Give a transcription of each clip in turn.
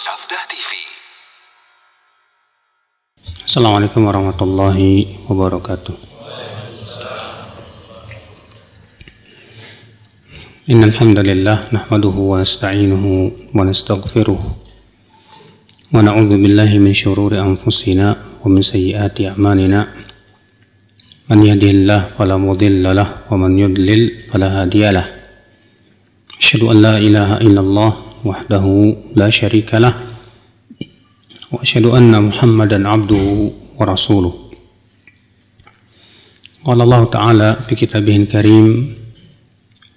Sabda TV. Assalamualaikum warahmatullahi wabarakatuh. Innal hamdalillah nahmaduhu wa nasta'inuhu wa nastaghfiruh wa na'udzu billahi min shururi anfusina wa min sayyiati a'malina. Man yahdihillahu fala mudilla lahu wa man yudlil fala hadiya lahu. Asyhadu an la ilaha illallah wahdahu la syarika lah wa asyhadu anna Muhammadan abduhu wa rasuluh. Qala Allah Ta'ala fi kitabihil karim,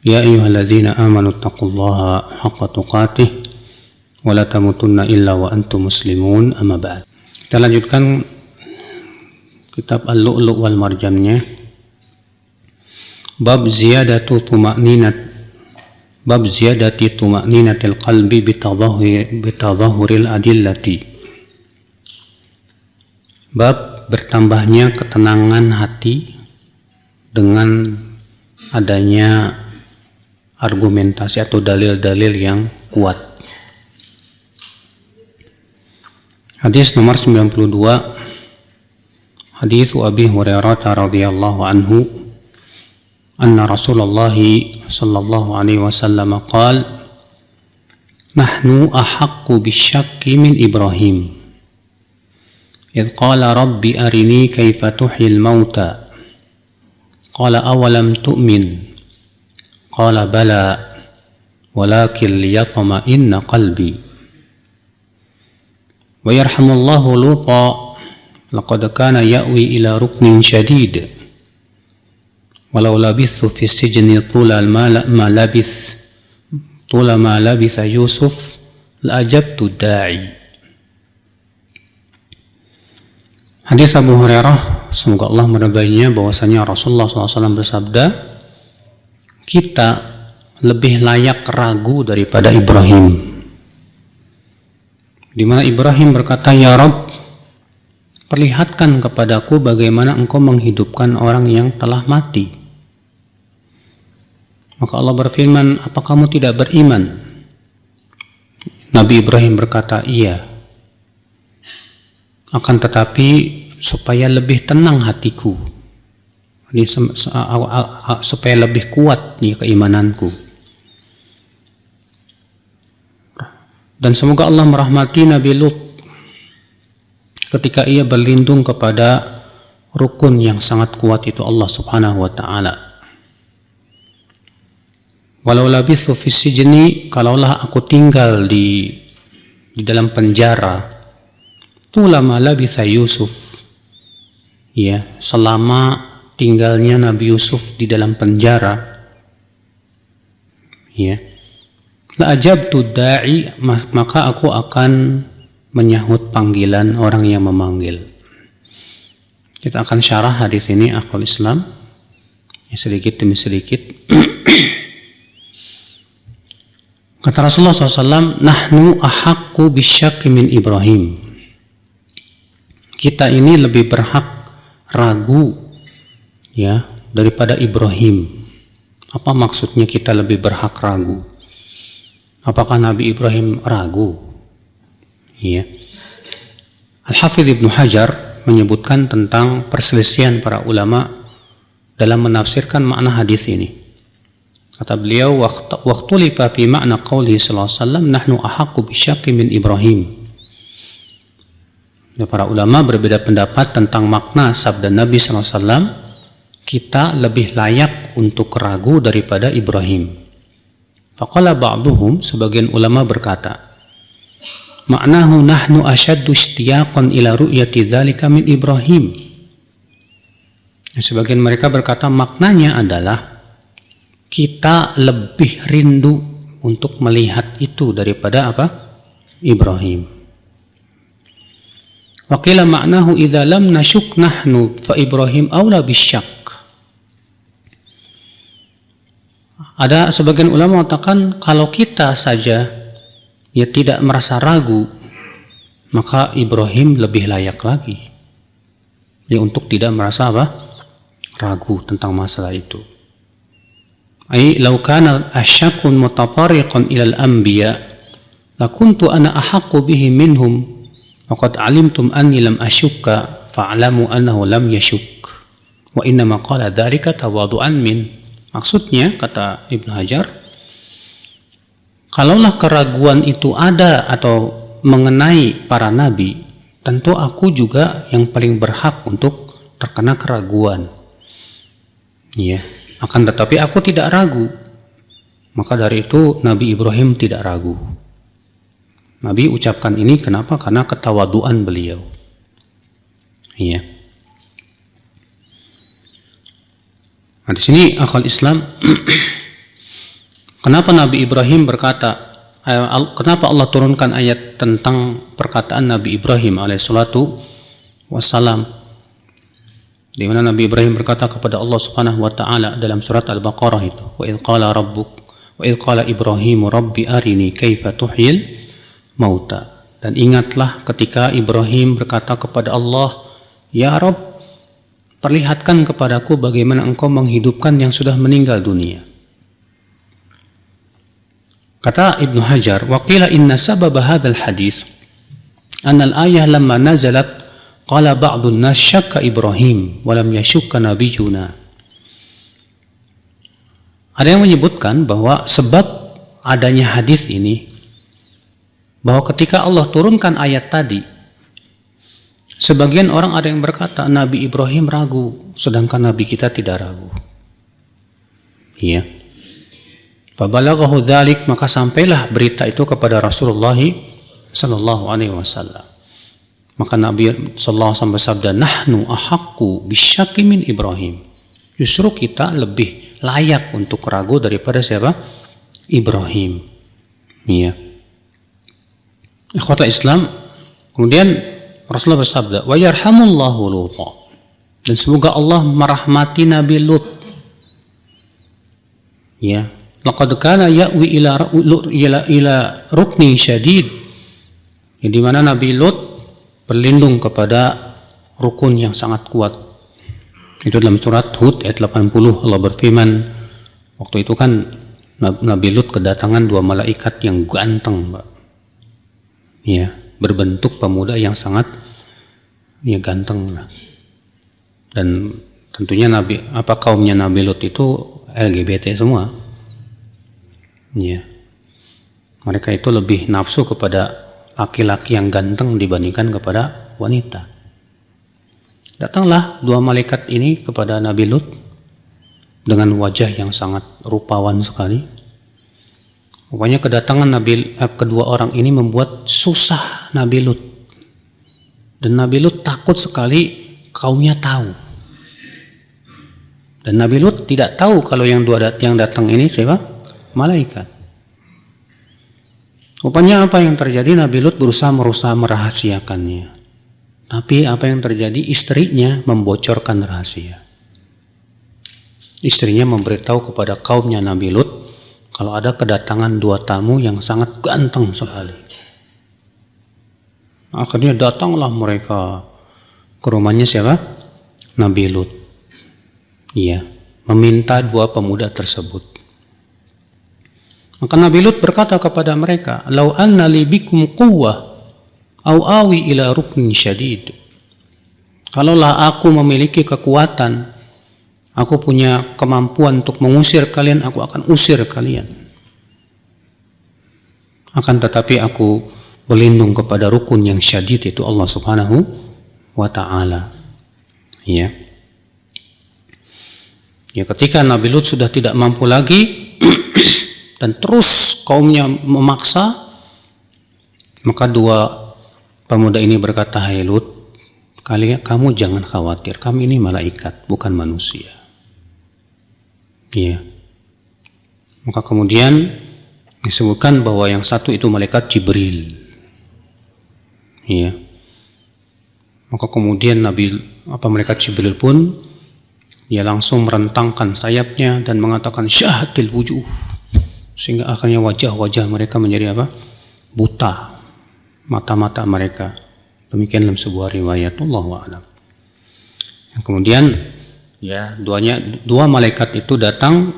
ya ayyuhalladzina amanu taqullaha haqqa tuqatih wa la tamutunna illa wa antum muslimun, amma ba'd. Kita lanjutkan kitab Al-Lu'lu' wal Marjannya, bab ziyadati tuma'ninatil qalbi bitadahuril adillati. Bab bertambahnya ketenangan hati dengan adanya argumentasi atau dalil-dalil yang kuat. Hadis nomor 92, hadis Abi Hurairah radhiyallahu anhu, anna Rasulullah sallallahu alaihi wasallam qala, nahnu ahaqqu bisyakki min Ibrahim idh qala rabbi arini kaifa tuhyil mauta qala awalam tu'min qala bala walakin liyatma'inna qalbi. Wa yarhamullahu Luta laqad kana ya'wi ila ruknin syadid walau labithu fi sijni tula ma labitha Yusuf la ajabtu da'i. Hadis Abu Hurairah, semoga Allah meridainya, bahwasanya Rasulullah SAW bersabda, kita lebih layak ragu daripada Ibrahim. Di mana Ibrahim berkata, ya Rabb, perlihatkan kepadaku bagaimana engkau menghidupkan orang yang telah mati. Maka Allah berfirman, apa kamu tidak beriman? Nabi Ibrahim berkata, iya. Akan tetapi supaya lebih tenang hatiku, supaya lebih kuat nih keimananku. Dan semoga Allah merahmati Nabi Lut ketika ia berlindung kepada rukun yang sangat kuat, itu Allah Subhanahu wa Ta'ala. Walau labithu fis sijni, kalaulah aku tinggal di dalam penjara, tulama labitha Yusuf, ya, selama tinggalnya Nabi Yusuf di dalam penjara, ya, la ajabtu da'i, maka aku akan menyahut panggilan orang yang memanggil. Kita akan syarah hadis ini, akhul Islam, ya, sedikit demi sedikit. Kata Rasulullah SAW, nahnu ahaqqu bisyakki min Ibrahim. Kita ini lebih berhak ragu, ya, daripada Ibrahim. Apa maksudnya kita lebih berhak ragu? Apakah Nabi Ibrahim ragu? Ya. Al-Hafidz Ibnu Hajar menyebutkan tentang perselisihan para ulama dalam menafsirkan makna hadis ini. Kata beliau, waqtulifa fi ma'na qawli sallallahu alaihi wasallam nahnu ahaqqu bisyakki min Ibrahim. Para ulama berbeda pendapat tentang makna sabda Nabi sallallahu alaihi wasallam, kita lebih layak untuk ragu daripada Ibrahim. Faqala ba'dhuhum, sebagian ulama berkata, ma'nahu nahnu ashaddu ishtiyaqan ila ru'yati dzalika min Ibrahim. Sebagian mereka berkata maknanya adalah kita lebih rindu untuk melihat itu daripada apa? Ibrahim. Wa qila ma'nahu idza lam nashuk nahnu fa Ibrahim aula bisyak. Ada sebagian ulama mengatakan kalau kita saja ya tidak merasa ragu, maka Ibrahim lebih layak lagi ya untuk tidak merasa apa? Ragu tentang masalah itu. Ai law kana asyakun mutatariqan ila al-anbiya lakuntu ana ahaqqu bihi minhum waqad alimtum anni lam ashukka fa'lamu annahu lam yashuk wa innama qala dzalika tawadhu'an min. Maksudnya, kata Ibnu Hajar, kalaulah keraguan itu ada atau mengenai para nabi, tentu aku juga yang paling berhak untuk terkena keraguan. Ya, akan tetapi aku tidak ragu. Maka dari itu Nabi Ibrahim tidak ragu. Nabi ucapkan ini kenapa? Karena ketawaduan beliau. Iya. Nah, di sini akal Islam, kenapa Nabi Ibrahim berkata, kenapa Allah turunkan ayat tentang perkataan Nabi Ibrahim alaihissalatu wassalam, di mana Nabi Ibrahim berkata kepada Allah Subhanahu wa taala dalam surat Al-Baqarah itu, wa idz qala Ibrahimu rabbi arini kaifa tuhyil mauta. Dan ingatlah ketika Ibrahim berkata kepada Allah, ya Rabb, perlihatkan kepadaku bagaimana engkau menghidupkan yang sudah meninggal dunia. Kata Ibnu Hajar, wa qila inna sababa hadzal hadis anna al-ayah lamma nazalat qala ba'dun nas syakka Ibrahim wa lam yashukka nabiyuna. Ada yang menyebutkan bahwa sebab adanya hadis ini, bahwa ketika Allah turunkan ayat tadi, sebagian orang ada yang berkata Nabi Ibrahim ragu, sedangkan Nabi kita tidak ragu. Iya. Fabalaghahu dzalik, maka sampailah berita itu kepada Rasulullah sallallahu alaihi wasallam. Maka Nabi sallallahu alaihi wasallam bersabda, nahnu ahaqqu bisyakki min Ibrahim. Justru kita lebih layak untuk ragu daripada siapa? Ibrahim. Iya. Ikhwata Islam, kemudian Rasulullah bersabda, wa yarhamullahu Lut. Dan semoga Allah merahmati Nabi Lut. Ya, laqad kana ya'wi ila rukni syadid. Ya, di mana Nabi Lut berlindung kepada rukun yang sangat kuat. Itu dalam surat Hud ayat 80, Allah berfirman, waktu itu kan Nabi Lut kedatangan dua malaikat yang ganteng, Pak. Ya, berbentuk pemuda yang sangat ganteng lah. Dan tentunya kaumnya Nabi Lut itu LGBT semua. Ya. Mereka itu lebih nafsu kepada laki-laki yang ganteng dibandingkan kepada wanita. Datanglah dua malaikat ini kepada Nabi Lut dengan wajah yang sangat rupawan sekali. Pokoknya kedatangan kedua orang ini membuat susah Nabi Lut. Dan Nabi Lut takut sekali kaumnya tahu. Dan Nabi Lut tidak tahu kalau yang datang ini siapa? Malaikat. Rupanya apa yang terjadi? Nabi Lut berusaha merahasiakannya. Tapi apa yang terjadi? Istrinya membocorkan rahasia. Istrinya memberitahu kepada kaumnya Nabi Lut kalau ada kedatangan dua tamu yang sangat ganteng sekali. Akhirnya datanglah mereka ke rumahnya siapa? Nabi Lut. Iya, meminta dua pemuda tersebut. Maka Nabi Lut berkata kepada mereka, "Lau anna li bikum quwwah au awi ila ruknin syadid." Kalaulah aku memiliki kekuatan, aku punya kemampuan untuk mengusir kalian, aku akan usir kalian. Akan tetapi aku berlindung kepada rukun yang syadid, itu Allah Subhanahu wa ta'ala. Ya. Ya, ketika Nabi Lut sudah tidak mampu lagi dan terus kaumnya memaksa, maka dua pemuda ini berkata, "Hai Lut, kamu jangan khawatir, kami ini malaikat, bukan manusia." Ya. Maka kemudian disebutkan bahwa yang satu itu malaikat Jibril. Ya. Maka kemudian malaikat Jibril pun dia langsung merentangkan sayapnya dan mengatakan syahatil wujuh, sehingga akhirnya wajah-wajah mereka menjadi apa? Buta, mata-mata mereka. Demikian dalam sebuah riwayat, Allahu a'lam. Kemudian dua malaikat itu datang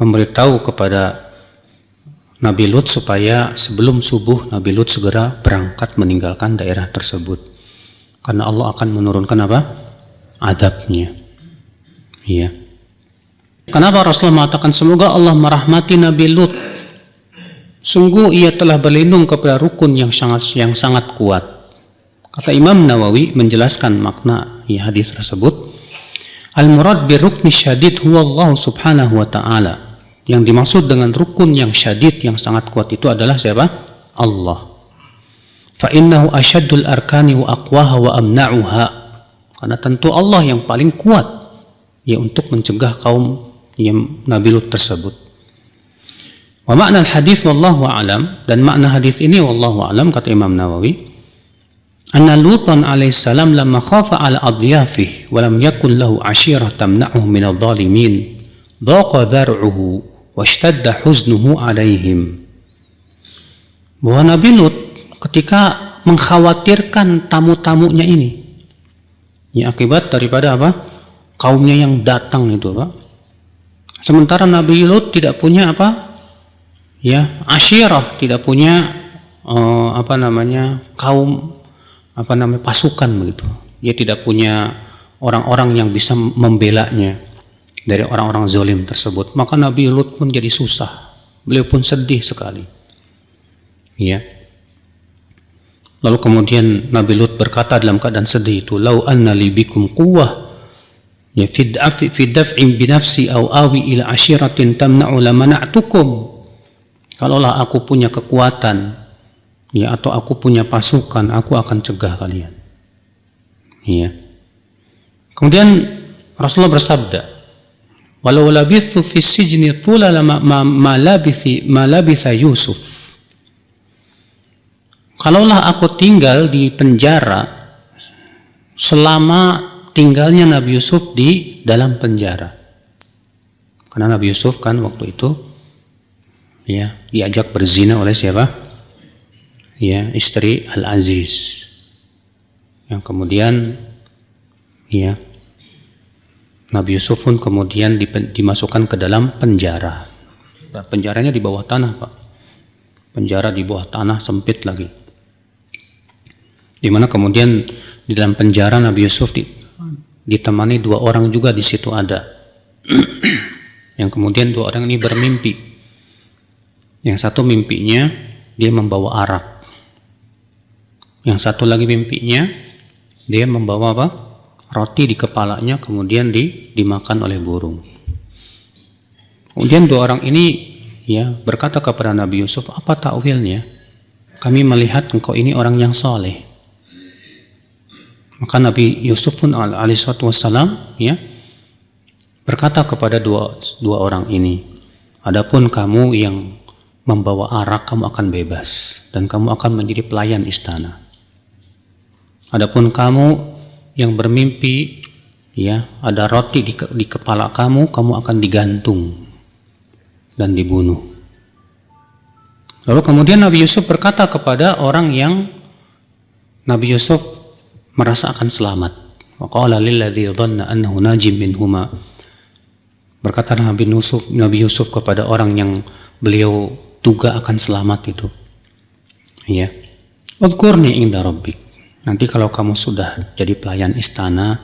memberitahu kepada Nabi Lut supaya sebelum subuh Nabi Lut segera berangkat meninggalkan daerah tersebut. Karena Allah akan menurunkan apa? Azabnya. Ya. Kenapa Rasulullah mengatakan semoga Allah merahmati Nabi Lut? Sungguh ia telah berlindung kepada rukun yang sangat kuat. Kata Imam Nawawi menjelaskan makna hadis tersebut. Al-murad birrukni syadid huwa Allah subhanahu wa ta'ala. Yang dimaksud dengan rukun yang syadid, yang sangat kuat itu adalah siapa? Allah. Fa innahu asyaddul arkani wa aqwaha wa amna'uha. Karena tentu Allah yang paling kuat ya untuk mencegah kaum yang Nabi Lut tersebut. Wa makna hadis wallahu a'lam, dan makna hadis ini wallahu a'lam kata Imam Nawawi, anna Lutan alaihissalam lamma khafa ala adyafihi wa lam yakun lahu ashirah tamna'uhu min adh-dhalimin dhaqa dhar'uhu wa ishtadda huznuhu alaihim. Bahwa Nabi Lut ketika mengkhawatirkan tamu-tamunya ini, ya akibat daripada apa? Kaumnya yang datang itu, Pak. Sementara Nabi Lut tidak punya apa? Ya, asyirah, tidak punya kaum pasukan begitu. Dia tidak punya orang-orang yang bisa membelanya dari orang-orang zalim tersebut. Maka Nabi Lut pun jadi susah. Beliau pun sedih sekali. Ya. Lalu kemudian Nabi Lut berkata dalam keadaan sedih itu, "Lau anna li bikum quwwah ya fi daf'in bi nafsi aw awi ila ashiratin tamna'u lamana'tukum." Kalaulah aku punya kekuatan ya atau aku punya pasukan, aku akan cegah kalian. Ya. Kemudian Rasulullah bersabda, "Walau labithu fi sijni thula ma labitha Yusuf." Kalaulah aku tinggal di penjara selama tinggalnya Nabi Yusuf di dalam penjara. Karena Nabi Yusuf kan waktu itu ya diajak berzina oleh siapa? Ya, istri Al-Aziz. Yang kemudian ya Nabi Yusuf pun kemudian dimasukkan ke dalam penjara. Nah, penjaranya di bawah tanah, Pak. Penjara di bawah tanah sempit lagi. Di mana kemudian di dalam penjara Nabi Yusuf ditemani 2 orang juga di situ ada. Yang kemudian 2 orang ini bermimpi. Yang satu mimpinya dia membawa arak. Yang satu lagi mimpinya dia membawa apa? Roti di kepalanya kemudian dimakan oleh burung. Kemudian 2 orang ini ya berkata kepada Nabi Yusuf, "Apa takwilnya? Kami melihat engkau ini orang yang soleh." Maka Nabi Yusuf pun alaihissalatu wassalam ya berkata kepada dua orang ini, "Adapun kamu yang membawa arak, kamu akan bebas dan kamu akan menjadi pelayan istana. Adapun kamu yang bermimpi ya ada roti di kepala kamu, kamu akan digantung dan dibunuh." Lalu kemudian Nabi Yusuf berkata kepada orang yang Nabi Yusuf merasa akan selamat. Wa qala lilladzi dhanna annahu najim minhuma. Berkata Nabi Yusuf kepada orang yang beliau duga akan selamat itu. Ya. Udhkurni inda rabbik. Nanti kalau kamu sudah jadi pelayan istana,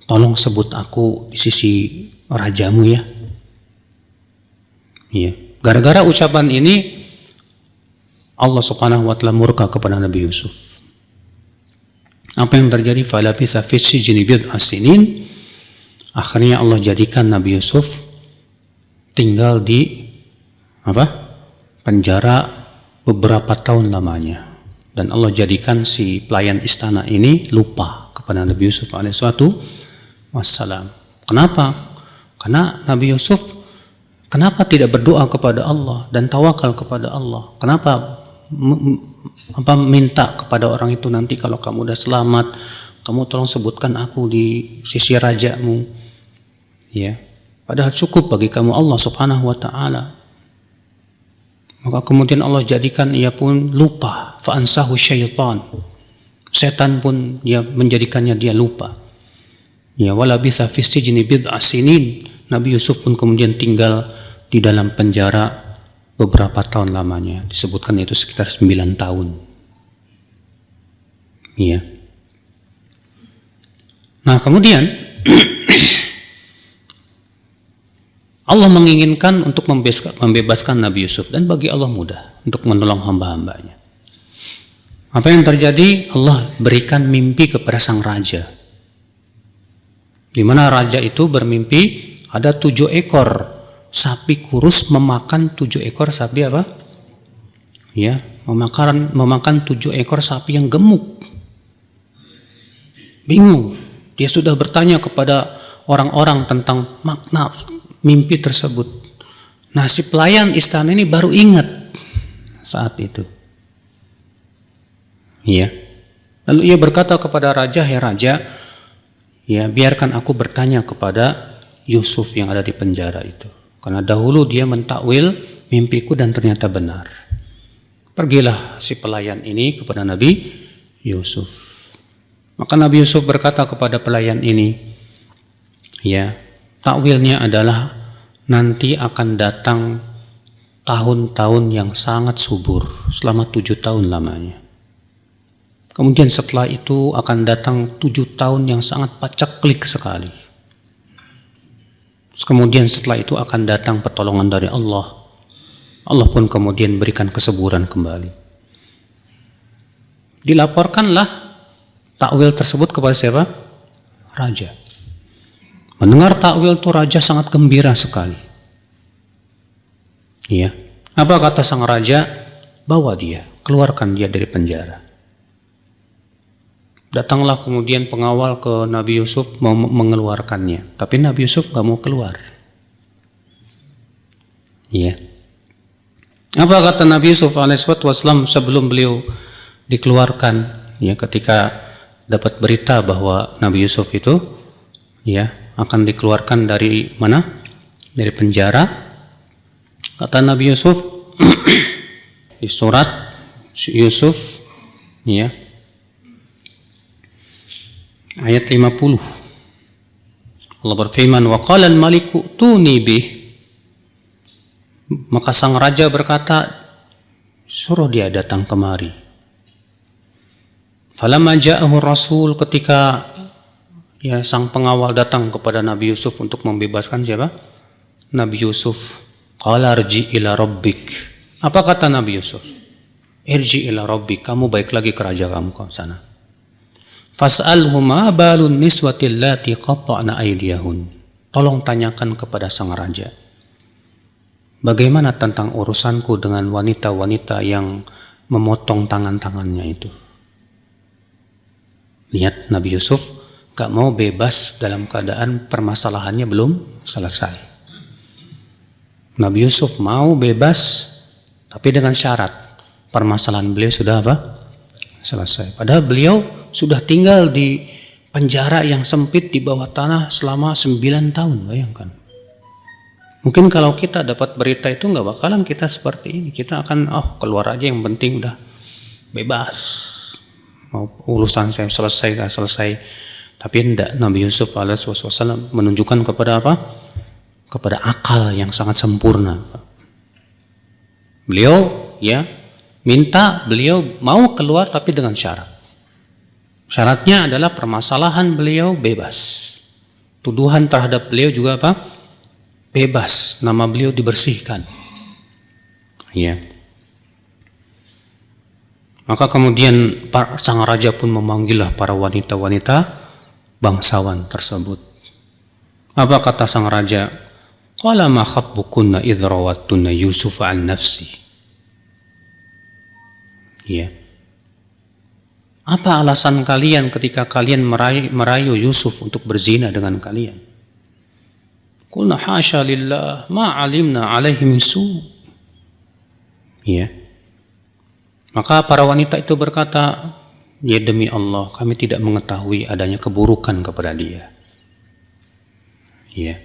tolong sebut aku di sisi rajamu ya. Ya. Gara-gara ucapan ini Allah Subhanahu wa taala murka kepada Nabi Yusuf. Apa yang terjadi? Falabitha fi sijni bid'a sinin. Akhirnya Allah jadikan Nabi Yusuf tinggal di penjara beberapa tahun lamanya. Dan Allah jadikan si pelayan istana ini lupa kepada Nabi Yusuf alaihissalatu wassalam. Kenapa? Karena Nabi Yusuf kenapa tidak berdoa kepada Allah dan tawakal kepada Allah? Kenapa minta kepada orang itu, nanti kalau kamu udah selamat, kamu tolong sebutkan aku di sisi rajamu. Ya, padahal cukup bagi kamu Allah Subhanahu wa taala. Maka kemudian Allah jadikan ia pun lupa, fa ansahu syaitan. Setan pun ya menjadikannya dia lupa. Ya, wala bisa fi sijni bid'a sinin. Nabi Yusuf pun kemudian tinggal di dalam penjara beberapa tahun lamanya. Disebutkan itu sekitar 9 tahun. Iya. Nah, kemudian Allah menginginkan untuk membebaskan Nabi Yusuf, dan bagi Allah mudah untuk menolong hamba-hambanya. Apa yang terjadi? Allah berikan mimpi kepada sang raja, di mana raja itu bermimpi ada 7 ekor sapi kurus memakan 7 ekor sapi apa? Ya, memakan 7 ekor sapi yang gemuk. Bingung. Dia sudah bertanya kepada orang-orang tentang makna mimpi tersebut. Nah, si pelayan istana ini baru ingat saat itu. Ya. Lalu ia berkata kepada raja, "Hai raja, ya biarkan aku bertanya kepada Yusuf yang ada di penjara itu. Karena dahulu dia mentakwil mimpiku dan ternyata benar." Pergilah si pelayan ini kepada Nabi Yusuf. Maka Nabi Yusuf berkata kepada pelayan ini, ya, takwilnya adalah nanti akan datang tahun-tahun yang sangat subur selama 7 tahun lamanya. Kemudian setelah itu akan datang 7 tahun yang sangat paceklik sekali. Kemudian setelah itu akan datang pertolongan dari Allah. Allah pun kemudian berikan kesuburan kembali. Dilaporkanlah takwil tersebut kepada siapa? Raja. Mendengar takwil itu raja sangat gembira sekali. Iya. Apa kata sang raja? Bawa dia, keluarkan dia dari penjara. Datanglah kemudian pengawal ke Nabi Yusuf mau mengeluarkannya, tapi Nabi Yusuf gak mau keluar. Iya. Apa kata Nabi Yusuf alaihissalam sebelum beliau dikeluarkan? Ya, ketika dapat berita bahwa Nabi Yusuf itu, ya, akan dikeluarkan dari mana? Dari penjara. Kata Nabi Yusuf di surat Yusuf, ya, ayat 50. Allah berfirman, "Wa qala al-maliku tuni bih." Maka sang raja berkata, suruh dia datang kemari. Falamma ja'ahu rasul, ketika ya sang pengawal datang kepada Nabi Yusuf untuk membebaskan siapa? Nabi Yusuf. Qala arji ila rabbik. Apa kata Nabi Yusuf? Irji ila rabbik, kamu baik lagi ke raja kamu ke sana. Fas'alhu ma balun niswati allati qatta'na aydiyahun. Tolong tanyakan kepada sang raja, bagaimana tentang urusanku dengan wanita-wanita yang memotong tangan-tangannya itu. Lihat, Nabi Yusuf gak mau bebas dalam keadaan permasalahannya belum selesai. Nabi Yusuf mau bebas, tapi dengan syarat permasalahan beliau sudah apa? Selesai. Padahal beliau sudah tinggal di penjara yang sempit di bawah tanah selama 9 tahun, bayangkan. Mungkin kalau kita dapat berita itu gak bakalan kita seperti ini. Kita akan, keluar aja, yang penting udah bebas. Mau urusan saya selesai gak selesai. Tapi tidak, Nabi Yusuf alaihissalam menunjukkan kepada apa? Kepada akal yang sangat sempurna. Beliau ya minta, beliau mau keluar tapi dengan syarat. Syaratnya adalah permasalahan beliau bebas. Tuduhan terhadap beliau juga apa? Bebas. Nama beliau dibersihkan. Ya. Maka kemudian sang raja pun memanggillah para wanita-wanita bangsawan tersebut. Apa kata sang raja? Qala ma khatbukunna idh rawattunna Yusuf an nafsi. Ya. Apa alasan kalian ketika kalian merayu Yusuf untuk berzina dengan kalian? Qulna hasya lillah ma alimna alaihi min su. Ya. Maka para wanita itu berkata, ya demi Allah, kami tidak mengetahui adanya keburukan kepada dia. Ya.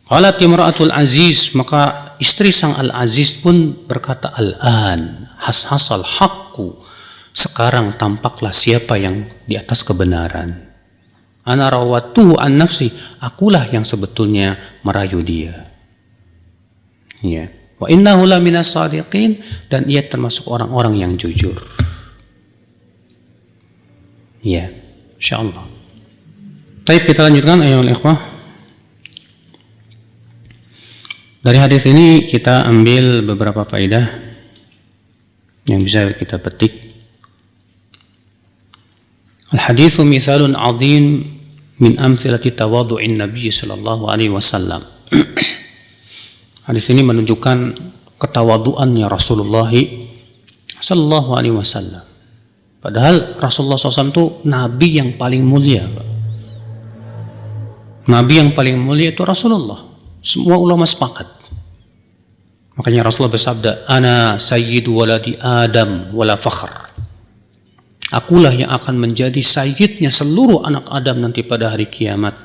Qalat imra'atul aziz, maka istri sang al-aziz pun berkata, al-an hashasal haqqu, sekarang tampaklah siapa yang di atas kebenaran. Ana rawatuhu an nafsi, akulah yang sebetulnya merayu dia. Ya. Wa innahu laminas shadiqin, dan ia termasuk orang-orang yang jujur. Ya, insyaallah. Baik, kita lanjutkan ayolah ikhwah. Dari hadis ini kita ambil beberapa faedah yang bisa kita petik. Al-haditsu mithalun 'azim min amthilati tawadhu'in Nabi sallallahu alaihi wasallam. Hadis ini menunjukkan ketawaduannya Rasulullah sallallahu alaihi wasallam. Padahal Rasulullah SAW itu nabi yang paling mulia. Nabi yang paling mulia itu Rasulullah. Semua ulama sepakat. Makanya Rasulullah bersabda, "Ana sayyidu waladi Adam wala fakhr." Akulah yang akan menjadi sayyidnya seluruh anak Adam nanti pada hari kiamat.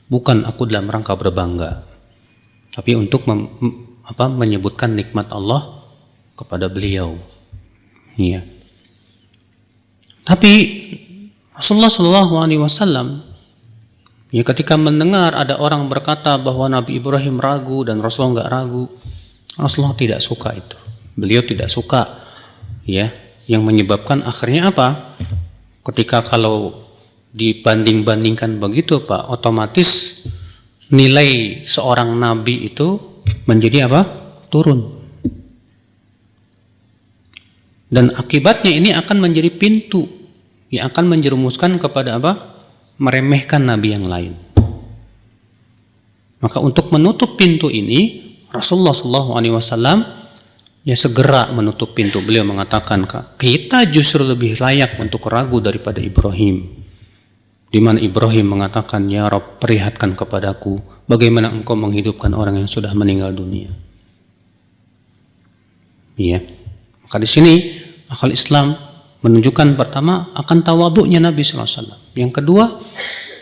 Bukan aku dalam rangka berbangga, tapi untuk menyebutkan nikmat Allah kepada beliau. Ya. Tapi Rasulullah SAW, ya, ketika mendengar ada orang berkata bahwa Nabi Ibrahim ragu dan Rasulullah nggak ragu, Rasulullah tidak suka itu. Beliau tidak suka, ya, yang menyebabkan akhirnya apa? Ketika kalau dibanding-bandingkan begitu, Pak, otomatis nilai seorang nabi itu menjadi apa? Turun. Dan akibatnya ini akan menjadi pintu yang akan menjerumuskan kepada apa? Meremehkan nabi yang lain. Maka untuk menutup pintu ini, Rasulullah SAW ya segera menutup pintu. Beliau mengatakan, kita justru lebih layak untuk ragu daripada Ibrahim. Di mana Ibrahim mengatakan, "Ya Rabb, perlihatkan kepadaku bagaimana engkau menghidupkan orang yang sudah meninggal dunia." Iya. Maka di sini akal Islam menunjukkan pertama akan tawadhu'nya Nabi SAW. Yang kedua,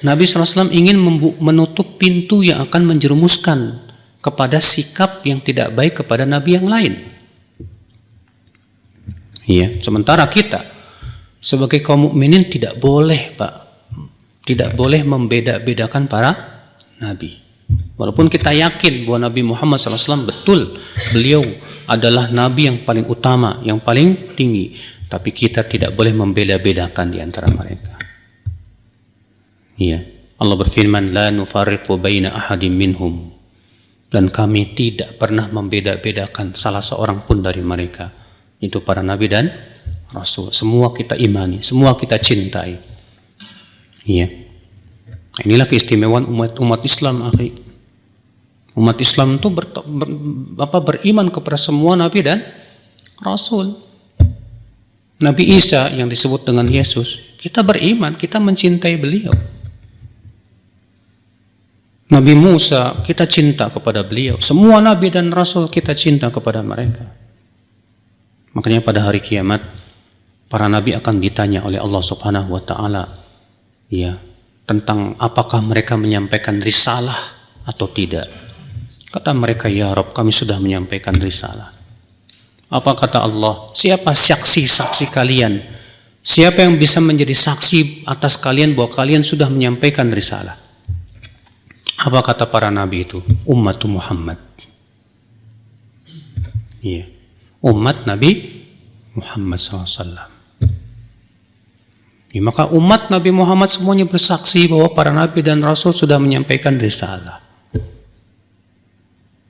Nabi SAW ingin menutup pintu yang akan menjerumuskan kepada sikap yang tidak baik kepada Nabi yang lain. Iya. Sementara kita sebagai kaum mukminin tidak boleh, Pak, tidak boleh membeda-bedakan para nabi. Walaupun kita yakin bahwa Nabi Muhammad SAW betul beliau adalah nabi yang paling utama, yang paling tinggi, tapi kita tidak boleh membeda-bedakan di antara mereka. Iya. Allah berfirman, "La nufarriqu baina ahadin minhum." Dan kami tidak pernah membeda-bedakan salah seorang pun dari mereka. Itu para nabi dan rasul. Semua kita imani, semua kita cintai. Iya. Inilah keistimewaan umat Islam, akhi. Umat Islam itu beriman kepada semua nabi dan rasul. Nabi Isa yang disebut dengan Yesus, kita beriman, kita mencintai beliau. Nabi Musa, kita cinta kepada beliau. Semua nabi dan rasul kita cinta kepada mereka. Makanya pada hari kiamat para nabi akan ditanya oleh Allah Subhanahu wa taala, ya, tentang apakah mereka menyampaikan risalah atau tidak. Kata mereka, "Ya Rabb, kami sudah menyampaikan risalah." Apa kata Allah? "Siapa saksi-saksi kalian? Siapa yang bisa menjadi saksi atas kalian bahwa kalian sudah menyampaikan risalah?" Apa kata para nabi itu? Umat Muhammad. Iya. Umat Nabi Muhammad SAW. Ya, maka umat Nabi Muhammad semuanya bersaksi bahwa para nabi dan rasul sudah menyampaikan risalah.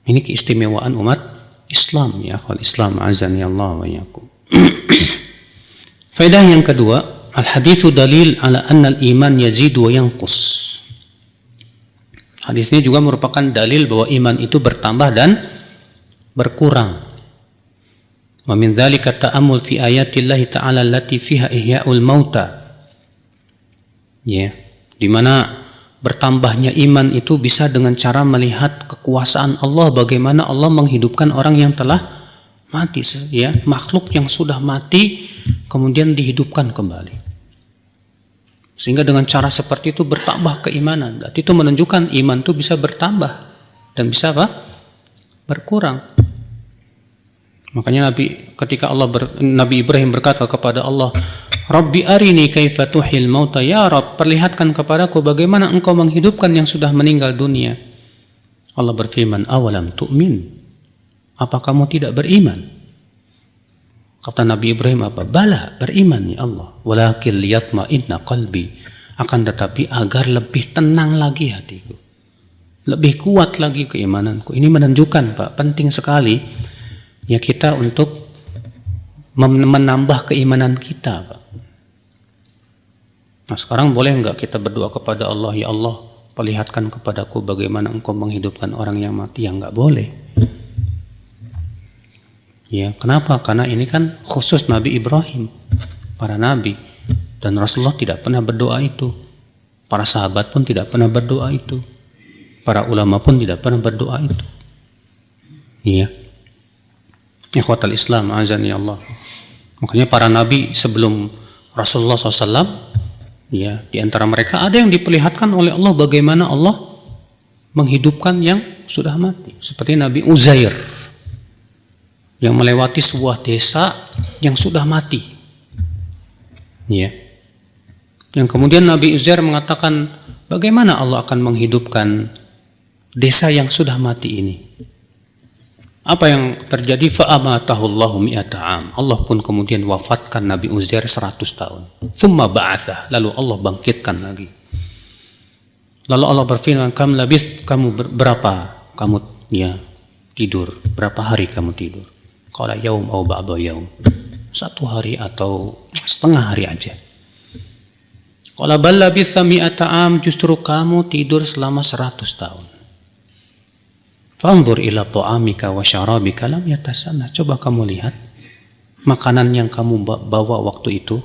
Ini keistimewaan umat Islam, ya akhwal Islam, azani Allah wa iyyakum. Faedah yang kedua, al-haditsu dalil ala anna al-iman yazidu wa yanqus. Hadis ini juga merupakan dalil bahwa iman itu bertambah dan berkurang. Wa min dzalika ta'ammul fi ayatillahi ta'ala allati fiha ihya'ul mauta. Ya, di mana bertambahnya iman itu bisa dengan cara melihat kekuasaan Allah, bagaimana Allah menghidupkan orang yang telah mati, ya, makhluk yang sudah mati kemudian dihidupkan kembali. Sehingga dengan cara seperti itu bertambah keimanan. Berarti itu menunjukkan iman itu bisa bertambah dan bisa apa? Berkurang. Makanya ketika Nabi Ibrahim berkata kepada Allah, "Rabbi arini kaifa tuhil mauta." Ya Rabb, perlihatkan kepadaku bagaimana engkau menghidupkan yang sudah meninggal dunia. Allah berfirman, "Awalam tu'min?" Apa kamu tidak beriman? Kata Nabi Ibrahim apa? Bala, beriman ya Allah. Walakin liyatma'inna qalbi. Akan tetapi agar lebih tenang lagi hatiku. Lebih kuat lagi keimananku. Ini menunjukkan Pak, penting sekali ya kita untuk menambah keimanan kita Pak. Nah sekarang boleh nggak kita berdoa kepada Allah, ya Allah perlihatkan kepadaku bagaimana engkau menghidupkan orang yang mati? Ya nggak boleh. Ya, kenapa? Karena ini kan khusus Nabi Ibrahim, para nabi, dan Rasulullah tidak pernah berdoa itu. Para sahabat pun tidak pernah berdoa itu. Para ulama pun tidak pernah berdoa itu. Ya. Ikhwatal Islam, azani Allah. Makanya para nabi sebelum Rasulullah SAW, ya, di antara mereka ada yang diperlihatkan oleh Allah bagaimana Allah menghidupkan yang sudah mati. Seperti Nabi Uzair yang melewati sebuah desa yang sudah mati. Ya. Yang kemudian Nabi Uzair mengatakan, bagaimana Allah akan menghidupkan desa yang sudah mati ini? Apa yang terjadi? Fa'amatahullahu mi'ata am. Allah pun kemudian wafatkan Nabi Uzair 100 tahun. Tsumma ba'atsah. Lalu Allah bangkitkan lagi. Lalu Allah berfirman, kamu berapa kamu ya tidur? Berapa hari kamu tidur? Qala yaum au ba'da yaum. 1 hari atau setengah hari aja. Qala bal labisa mi'ata am, justru kamu tidur selama 100 tahun. Fanzur ila ta'amika wa syarabika lam yatasanna. Coba kamu lihat makanan yang kamu bawa waktu itu,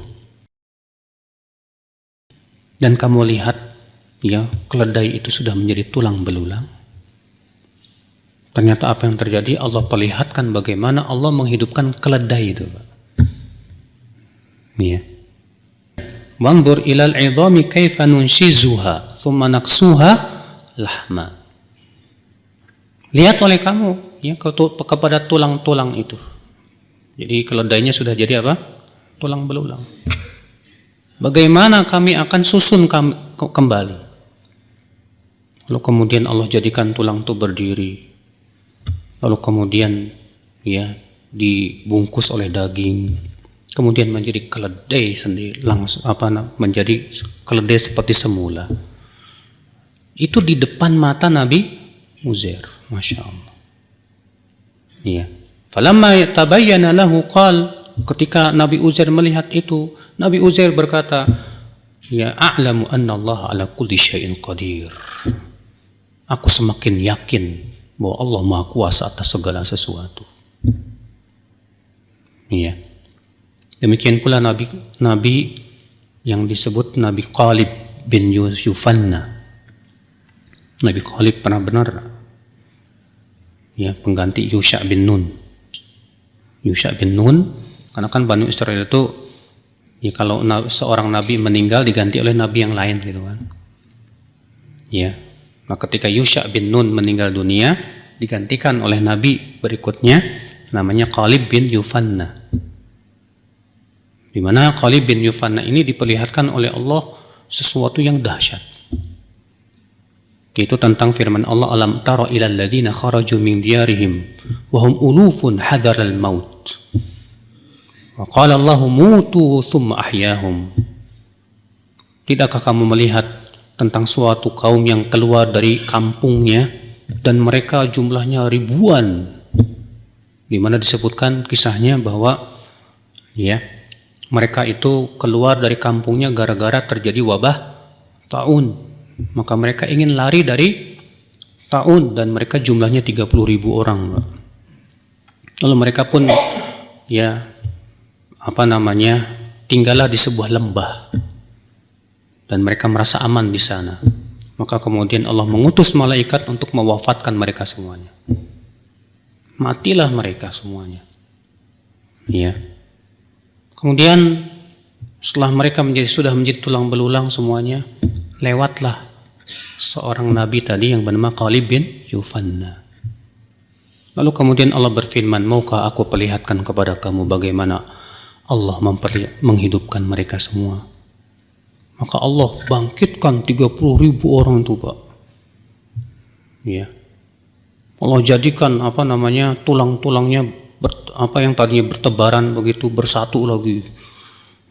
dan kamu lihat ya keledai itu sudah menjadi tulang belulang. Ternyata apa yang terjadi? Allah perlihatkan bagaimana Allah menghidupkan keledai itu. Ya. Wanzur ilal 'idhami kaifa nunshizuha thumma naksuha lahma. Lihat oleh kamu ya kepada tulang-tulang itu. Jadi keledainya sudah jadi apa? Tulang belulang. Bagaimana kami akan susun kembali? Lalu kemudian Allah jadikan tulang itu berdiri. Lalu kemudian ya dibungkus oleh daging, kemudian menjadi keledai sendiri, langsung menjadi keledai seperti semula. Itu di depan mata Nabi Uzair, masya Allah. Ya. Falamma tabayyana lahu qal, ketika Nabi Uzair melihat itu, Nabi Uzair berkata, ya a'lamu anna Allah ala kulli syai'in qadir. Aku semakin yakin bahwa Allah Maha Kuasa atas segala sesuatu. Iya. Demikian pula Nabi yang disebut Nabi Qalib bin Yufanna. Nabi Qalib pernah benar ya pengganti Yusha bin Nun. Yusha bin Nun, karena kan Bani Israel itu ya kalau seorang nabi meninggal diganti oleh nabi yang lain gitu kan. Ya. Nah, ketika Yusha bin Nun meninggal dunia, digantikan oleh nabi berikutnya namanya Qalib bin Yufanna. Di mana Qalib bin Yufanna ini diperlihatkan oleh Allah sesuatu yang dahsyat. Itu tentang firman Allah, alam tara ilal ladzina kharaju min diyarihim wa hum ulufun hadaral maut. Wa qala Allahu mutu thumma ahyahum. Tidakkah kamu melihat tentang suatu kaum yang keluar dari kampungnya dan mereka jumlahnya ribuan, di mana disebutkan kisahnya bahwa ya mereka itu keluar dari kampungnya gara-gara terjadi wabah taun, maka mereka ingin lari dari taun dan mereka jumlahnya 30.000 orang. Lalu mereka pun ya tinggallah di sebuah lembah. Dan mereka merasa aman di sana. Maka kemudian Allah mengutus malaikat untuk mewafatkan mereka semuanya. Matilah mereka semuanya. Ya. Kemudian setelah mereka sudah menjadi tulang belulang semuanya, lewatlah seorang nabi tadi yang bernama Qalib bin Yufanna. Lalu kemudian Allah berfirman, maukah aku perlihatkan kepada kamu bagaimana Allah menghidupkan mereka semua? Maka Allah bangkitkan 30.000 orang itu, Pak. Ya. Allah jadikan tulang-tulangnya yang tadinya bertebaran begitu bersatu lagi.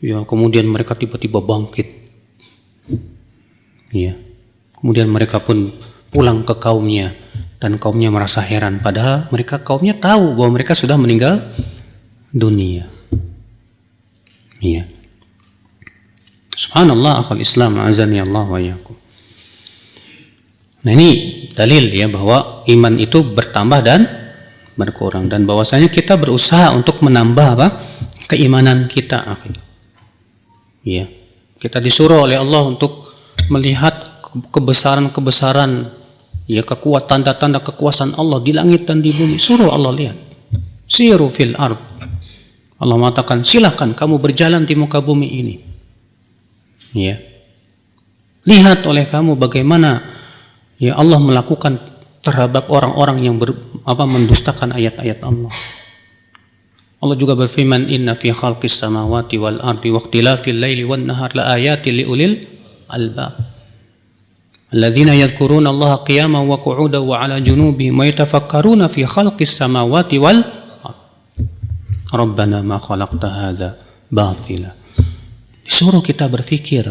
Ya, kemudian mereka tiba-tiba bangkit. Ya. Kemudian mereka pun pulang ke kaumnya dan kaumnya merasa heran padahal kaumnya tahu bahwa mereka sudah meninggal dunia. Ya. Subhanallah, akhul Islam, azani Allah wa iyyakum. Nah, ini dalil ya bahwa iman itu bertambah dan berkurang, dan bahwasanya kita berusaha untuk menambah keimanan kita. Ya, kita disuruh oleh Allah untuk melihat kebesaran-kebesaran, ya, kekuatan, tanda-tanda kekuasaan Allah di langit dan di bumi. Suruh Allah lihat. Siru fil ard. Allah mengatakan, silakan kamu berjalan di muka bumi ini. Ya. Lihat oleh kamu bagaimana ya Allah melakukan terhadap orang-orang yang mendustakan ayat-ayat Allah. Allah juga berfirman, inna fi khalqis samawati wal ardi wa ikhtilafil laili wan nahar la ayatin liulil albab alladzina yadhkuruna Allaha qiyaman wa qu'udan wa 'ala junubihim wa yatafakkaruna fi khalqis samawati wal ardi rabbana ma khalaqta hadza batila. Disuruh kita berfikir.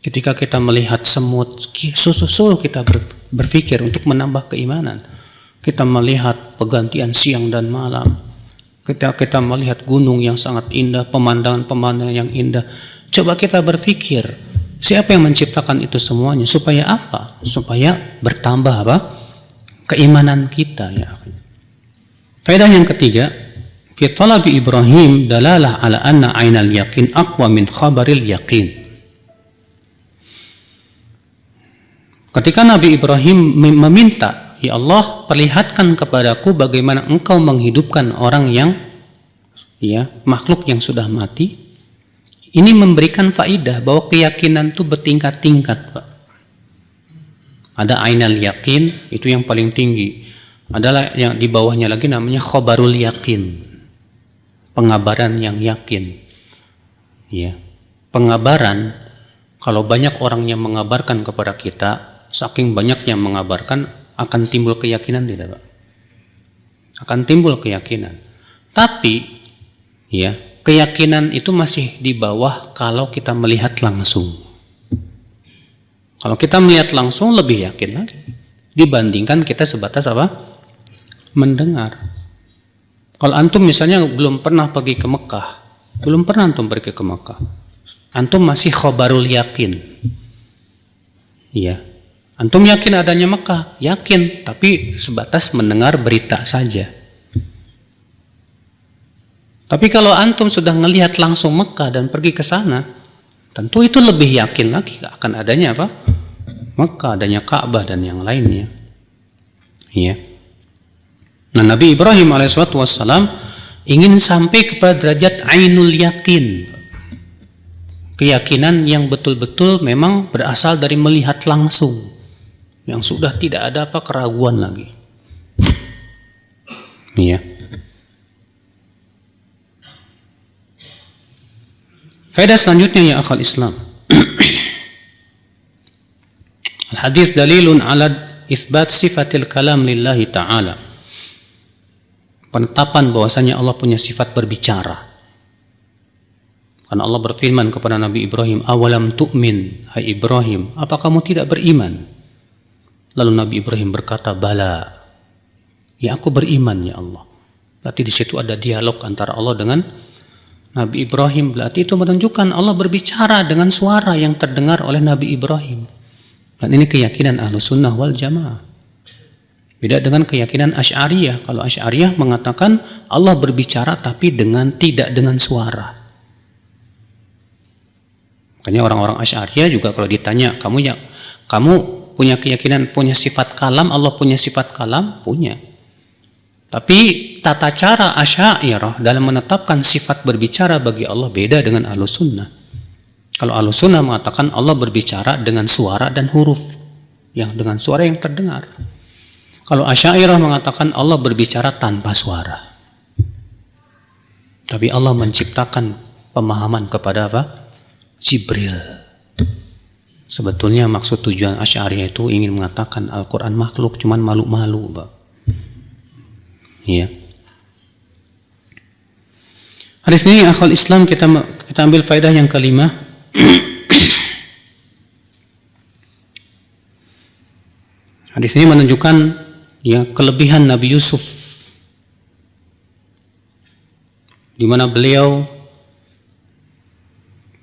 Ketika kita melihat semut, suruh kita berfikir untuk menambah keimanan. Kita melihat pergantian siang dan malam. Kita melihat gunung yang sangat indah, pemandangan-pemandangan yang indah. Coba kita berfikir, siapa yang menciptakan itu semuanya? Supaya apa? Supaya bertambah keimanan kita, ya. Faedah yang ketiga, fi talabi Ibrahim dalalah ala anna ainal yaqin aqwa min khabaril yaqin. Ketika Nabi Ibrahim meminta, ya Allah, perlihatkan kepadaku bagaimana engkau menghidupkan orang yang, ya, makhluk yang sudah mati. Ini memberikan faidah bahwa keyakinan itu bertingkat-tingkat, Pak. Ada ainal yakin, itu yang paling tinggi. Adalah yang di bawahnya lagi namanya khobarul yakin, pengabaran yang yakin. Ya, pengabaran, kalau banyak orang yang mengabarkan kepada kita, saking banyak yang mengabarkan, akan timbul keyakinan tidak, Pak? Akan timbul keyakinan. Tapi ya, keyakinan itu masih di bawah kalau kita melihat langsung. Kalau kita melihat langsung lebih yakin lagi dibandingkan kita sebatas mendengar. Kalau antum misalnya belum pernah pergi ke Mekah, antum masih khobarul yakin. Iya. Antum yakin adanya Mekah? Yakin, tapi sebatas mendengar berita saja. Tapi kalau antum sudah ngelihat langsung Mekah dan pergi ke sana, tentu itu lebih yakin lagi akan adanya Mekah, adanya Ka'bah dan yang lainnya. Ya. Nah, Nabi Ibrahim alaihissalam ingin sampai kepada derajat ainul yakin. Keyakinan yang betul-betul memang berasal dari melihat langsung, yang sudah tidak ada keraguan lagi. Ya. Faedah selanjutnya, ya akhal Islam. Al-hadis dalilun ala isbat sifatil kalam lillahi ta'ala. Penetapan bahwasanya Allah punya sifat berbicara. Karena Allah berfirman kepada Nabi Ibrahim, awalam tu'min, hai Ibrahim, apa kamu tidak beriman? Lalu Nabi Ibrahim berkata, bala, ya aku beriman ya Allah. Berarti di situ ada dialog antara Allah dengan Nabi Ibrahim. Berarti itu menunjukkan Allah berbicara dengan suara yang terdengar oleh Nabi Ibrahim. Dan ini keyakinan Ahlus Sunnah wal Jamaah. Beda dengan keyakinan Asy'ariyah. Kalau Asy'ariyah mengatakan Allah berbicara tapi tidak dengan suara. Makanya orang-orang Asy'ariyah juga kalau ditanya, kamu punya keyakinan, punya sifat kalam, Allah punya sifat kalam? Punya. Tapi tata cara Asy'ariyah dalam menetapkan sifat berbicara bagi Allah beda dengan Ahlus Sunnah. Kalau Ahlus Sunnah mengatakan Allah berbicara dengan suara dan huruf, yang dengan suara yang terdengar. Kalau Asy'ariyah mengatakan Allah berbicara tanpa suara. Tapi Allah menciptakan pemahaman kepada Jibril. Sebetulnya maksud tujuan Asy'ariyah itu ingin mengatakan Al-Quran makhluk, cuman malu-malu, Pak. Ya. Hadis ini akhwal Islam kita ambil faedah yang kelima. Hadis ini menunjukkan ya kelebihan Nabi Yusuf, di mana beliau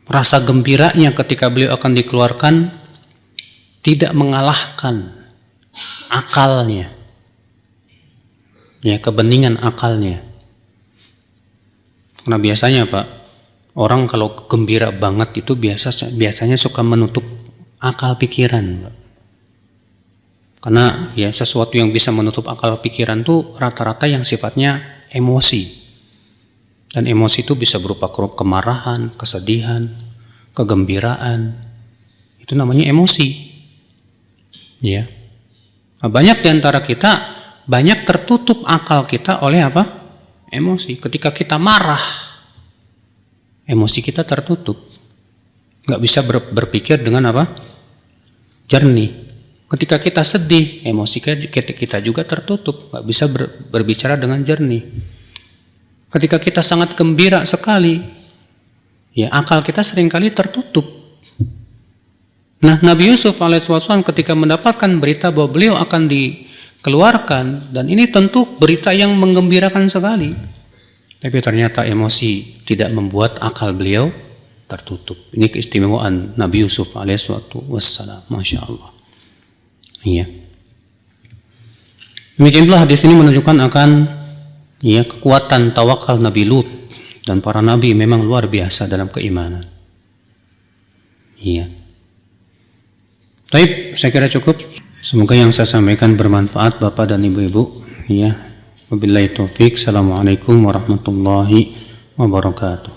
rasa gembiranya ketika beliau akan dikeluarkan tidak mengalahkan akalnya, ya kebeningan akalnya. Karena biasanya Pak, orang kalau gembira banget itu biasanya suka menutup akal pikiran, Pak. Karena ya sesuatu yang bisa menutup akal pikiran tuh rata-rata yang sifatnya emosi. Dan emosi itu bisa berupa kemarahan, kesedihan, kegembiraan. Itu namanya emosi. Ya. Nah, banyak di antara kita banyak tertutup akal kita oleh apa? Emosi. Ketika kita marah, emosi kita tertutup. Nggak bisa berpikir dengan apa? Jernih. Ketika kita sedih, emosi kita juga tertutup. Nggak bisa berbicara dengan jernih. Ketika kita sangat gembira sekali, ya akal kita seringkali tertutup. Nah, Nabi Yusuf alaihissalam ketika mendapatkan berita bahwa beliau akan dikeluarkan, dan ini tentu berita yang menggembirakan sekali, tapi ternyata emosi tidak membuat akal beliau tertutup. Ini keistimewaan Nabi Yusuf alaihissalam, masya Allah. Iya. Demikianlah hadis ini menunjukkan akan ya kekuatan tawakal Nabi Lut, dan para nabi memang luar biasa dalam keimanan. Iya. Baik, saya kira cukup. Semoga yang saya sampaikan bermanfaat Bapak dan Ibu-ibu. Ya. Wabillahi taufik. Assalamualaikum warahmatullahi wabarakatuh.